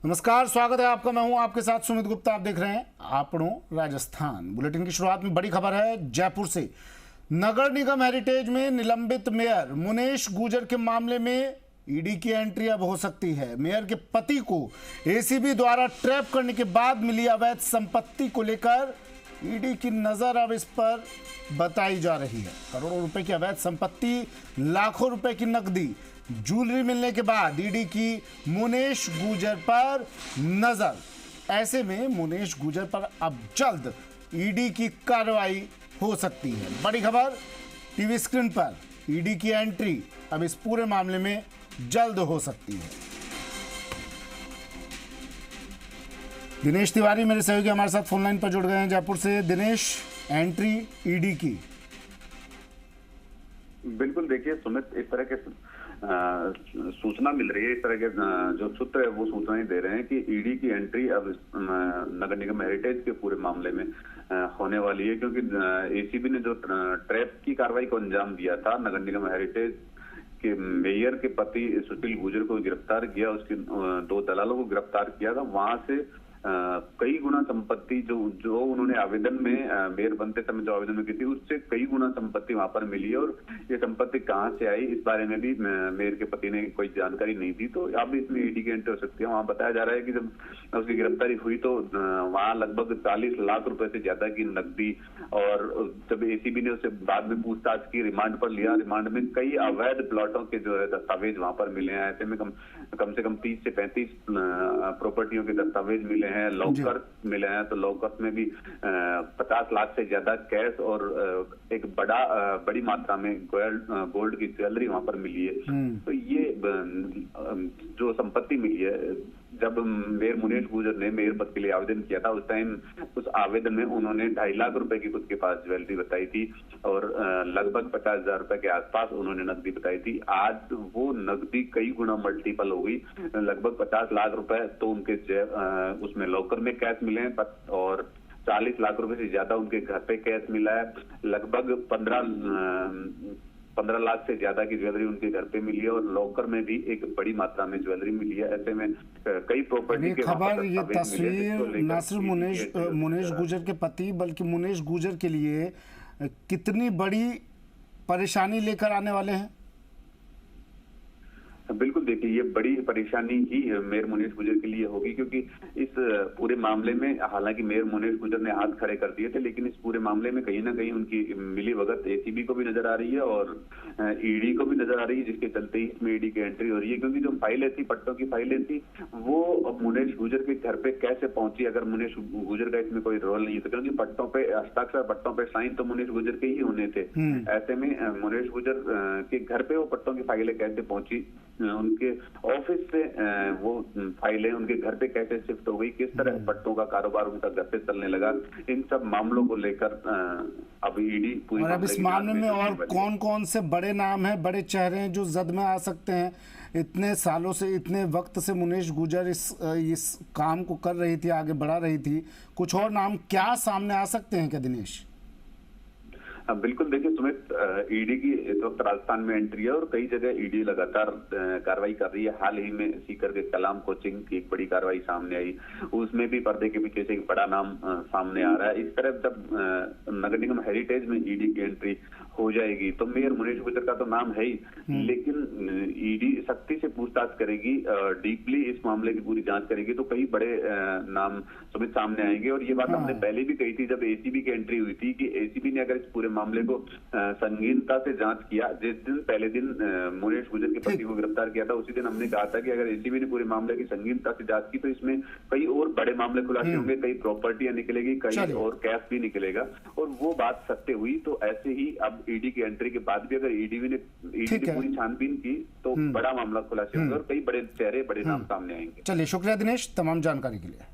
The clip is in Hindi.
नमस्कार, स्वागत है आपका। मैं हूं आपके साथ सुमित गुप्ता। आप देख रहे हैं आपनों राजस्थान। बुलेटिन की शुरुआत में बड़ी खबर है जयपुर से। नगर निगम हेरिटेज में निलंबित मेयर मुनेश गुर्जर के मामले में ईडी की एंट्री अब हो सकती है। मेयर के पति को एसीबी द्वारा ट्रैप करने के बाद मिली अवैध संपत्ति को लेकर ईडी की नजर अब इस पर बताई जा रही है। करोड़ों रुपए की अवैध संपत्ति, लाखों रुपए की नकदी, ज्वेलरी मिलने के बाद ईडी की मुनेश गुर्जर पर नजर। ऐसे में मुनेश गुर्जर पर अब जल्द ईडी की कार्रवाई हो सकती है। बड़ी खबर टीवी स्क्रीन पर। ईडी की एंट्री अब इस पूरे मामले में जल्द हो सकती है। दिनेश तिवारी मेरे सहयोगी हमारे साथ फोन लाइन पर जुड़ गए हैं जयपुर से। दिनेश, एंट्री ईडी की। बिल्कुल, देखिए सुमित, इस तरह के सूचना मिल रही है, इस तरह के जो सूत्र है वो सूचनाएं दे रहे हैं कि ईडी की एंट्री अब नगर निगम हेरिटेज के पूरे मामले में होने वाली है, क्योंकि एसीबी ने जो ट्रैप की कार्रवाई को अंजाम दिया था, नगर निगम हेरिटेज के मेयर के पति सुशील गुर्जर को गिरफ्तार किया, उसके 2 दलालों को गिरफ्तार किया था। वहां से कई गुना संपत्ति जो उन्होंने आवेदन में मेयर बनते समय जो आवेदन में की थी, उससे कई गुना संपत्ति वहां पर मिली है। और ये संपत्ति कहां से आई, इस बारे में भी मेयर के पति ने कोई जानकारी नहीं दी। तो अब इसमें ईडी की एंट्री हो सकती है। वहां बताया जा रहा है कि जब उसकी गिरफ्तारी हुई तो वहां लगभग 40 लाख रुपए से ज्यादा की नकदी, और जब एसीबी ने उसे बाद में पूछताछ की, रिमांड पर लिया, रिमांड में कई अवैध प्लॉटों के जो है दस्तावेज वहां पर मिले हैं। ऐसे में कम से कम 30 से 35 प्रॉपर्टियों के दस्तावेज मिले हैं, लॉकर मिले हैं। तो लॉकर में भी 50 लाख से ज्यादा कैश और एक बड़ी मात्रा में गोल्ड की ज्वेलरी वहां पर मिली है। तो ये जो संपत्ति मिली है, जब मेयर मुनेश गुर्जर ने मेयर पद के लिए आवेदन किया था, उस टाइम उस आवेदन में उन्होंने 2.5 लाख रुपए की खुद के पास ज्वेलरी बताई थी और लगभग 50,000 रुपए के आसपास उन्होंने नकदी बताई थी। आज वो नकदी कई गुना मल्टीपल हो गई, लगभग 50 लाख रुपए तो उनके उसमें लॉकर में कैश मिले हैं और 40 लाख रुपए से ज्यादा उनके घर पे कैश मिला है। लगभग 15 लाख से ज्यादा की ज्वेलरी उनके घर पे मिली है और लॉकर में भी एक बड़ी मात्रा में ज्वेलरी मिली है। ऐसे में कई प्रॉपर्टी के खबर, ये तस्वीर न सिर्फ मुनेश गुर्जर के पति बल्कि मुनेश गुर्जर के लिए कितनी बड़ी परेशानी लेकर आने वाले हैं। बिल्कुल, देखिए ये बड़ी परेशानी ही मेयर मुनेश गुर्जर के लिए होगी, क्योंकि इस पूरे मामले में हालांकि मेयर मुनेश गुर्जर ने हाथ खड़े कर दिए थे, लेकिन इस पूरे मामले में कहीं ना कहीं उनकी मिली भगत एसीबी को भी नजर आ रही है और ईडी को भी नजर आ रही है, जिसके चलते ही इसमें ईडी की एंट्री हो रही है। क्योंकि जो फाइलें थी, पट्टों की फाइलें थी, वो अब मुनेश गुर्जर के घर पे कैसे पहुंची, अगर मुनेश गुर्जर का इसमें कोई रोल नहीं था, क्योंकि पट्टों पे हस्ताक्षर, पट्टों पे साइन तो मुनेश गुर्जर के ही होने थे। ऐसे में मुनेश गुर्जर के घर पे वो पट्टों की फाइलें कैसे पहुंची, उनके ऑफिस से वो फाइलें उनके घर पे कैसे शिफ्ट हो गई, किस तरह पट्टों का कारोबार उनका घर पे चलने लगा, इन सब मामलों को लेकर अब ईडी पूरी। और अब इस मामले में और कौन कौन से बड़े नाम हैं, बड़े चेहरे हैं जो जद में आ सकते हैं? इतने सालों से, इतने वक्त से मुनेश गुर्जर इस काम को कर रही थी, आगे बढ़ा रही थी। कुछ और नाम क्या सामने आ सकते हैं क्या दिनेश? बिल्कुल, देखिए सुमित, ईडी की इस वक्त राजस्थान में एंट्री है और कई जगह ईडी लगातार कार्रवाई कर रही है। हाल ही में सीकर के कलाम कोचिंग की एक बड़ी कार्रवाई सामने आई, उसमें भी पर्दे के पीछे से एक बड़ा नाम सामने आ रहा है। इस तरह जब नगर निगम हेरिटेज में ईडी की एंट्री हो जाएगी तो मेयर मुनेश गुर्जर का तो नाम है ही, लेकिन ईडी सख्ती से पूछताछ करेगी, डीपली इस मामले की पूरी जांच करेगी, तो कई बड़े नाम सुमित सामने आएंगे। और ये बात हमने पहले भी कही थी जब एसीबी की एंट्री हुई थी, कि एसीबी ने अगर इस पूरे मामले को संगीनता से जांच किया, जिस दिन पहले दिन मुनेश गुर्जर के पति को गिरफ्तार किया था, उसी दिन हमने कहा था कि अगर एसीबी ने पूरे मामले की संगीनता से जांच की तो इसमें कई और बड़े मामले खुलासे होंगे, कई प्रॉपर्टियां निकलेगी, कई और कैश भी निकलेगा, और वो बात सत्य हुई। तो ऐसे ही अब ईडी की एंट्री के बाद भी अगर ईडी ने पूरी छानबीन की तो बड़ा मामला खुलासे होंगे और कई बड़े चेहरे, बड़े नाम सामने आएंगे। चलिए, शुक्रिया दिनेश तमाम जानकारी के लिए।